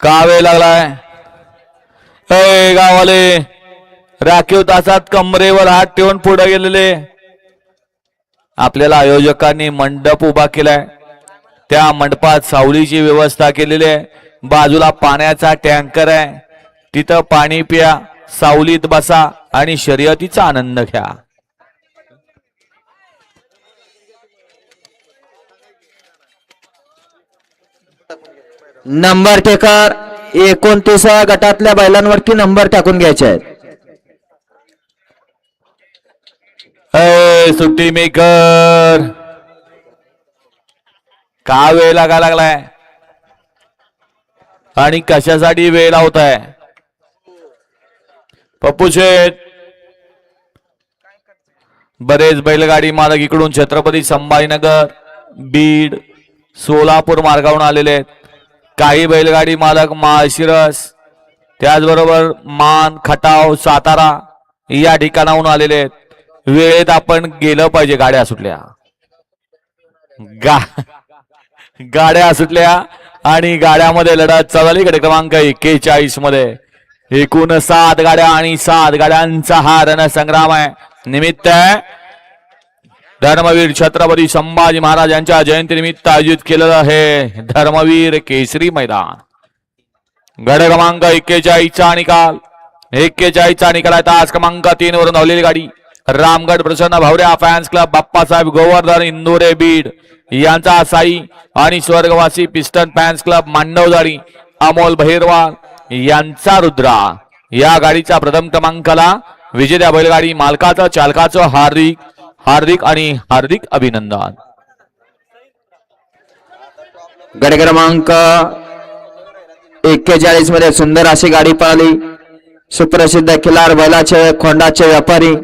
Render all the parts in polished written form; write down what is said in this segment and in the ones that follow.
का वेळ लागलाय गावाले राखीव तासात कमरेवर हात ठेवून पुढे गेलेले आपल्याला आयोजकांनी मंडप उभा केलाय त्या मंडपात सावलीची व्यवस्था केलेली आहे बाजूला पाण्याचा टँकर आहे तिथं पाणी प्या सावलीत बसा आणि शर्यतीचा आनंद घ्या नंबर टेकर 29 गटातल्या बैलांवरती नंबर टाकून घ्यायचे आहेत सुट्टी मेकर का वेळ लागा लागलाय आणि कशासाठी वेळ लावताय पप्पू शेठ बरेच बैलगाडी मालक इकडून छत्रपती संभाजीनगर बीड सोलापूर मार्गावरून आलेले आहेत काही बैलगाडी मालक माळशिरस त्याचबरोबर मान खटाव सातारा या ठिकाणाहून आलेले आहेत वेळेत आपण गेलं पाहिजे गाड्या सुटल्या गाड्या सुटल्या आणि गाड्यामध्ये लढत चालली गट क्रमांक 41 मध्ये एकूण 7 गाड्या आणि 7 गाड्यांचा हा रणसंग्राम आहे निमित्त आहे धर्मवीर छत्रपती संभाजी महाराज यांच्या जयंती निमित्त आयोजित केलेलं हे धर्मवीर केसरी मैदान गट क्रमांक 41 चा निकाल 41 चा निकाल आहे तास क्रमांक 3 वरून धावलेली गाडी रामगड प्रसन्न भावड्या फॅन्स क्लब बाप्पासाहेब गोवर्धन इंदोरे बीड यांचा साई आणि स्वर्गवासी पिस्टन फॅन्स क्लब मांडवजाडी अमोल बहिरवाल यांचा रुद्रा या गाडीच्या प्रथम क्रमांकाला विजेत्या बैलगाडी मालकाचं चालकाचं हार्दिक हार्दिक आणि हार्दिक अभिनंदन गट क्रमांक 41 मध्ये सुंदर अशी गाडी पळाली सुप्रसिद्ध खिलार बैलाचे खोंडाचे व्यापारी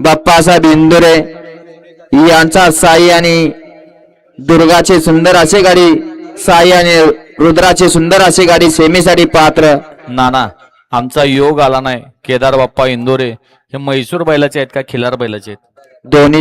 बाप्पासाहेब इंदुरे यांचा साई आणि दुर्गाची सुंदर अशी गाडी साई आणि रुद्राची सुंदर अशी गाडी सेमीसाठी पात्र नाना आमचा योग आला नाही केदार बाप्पा इंदोरे हे म्हैसूर बैलाचे आहेत का खिलार बैलाचे आहेत दोन्ही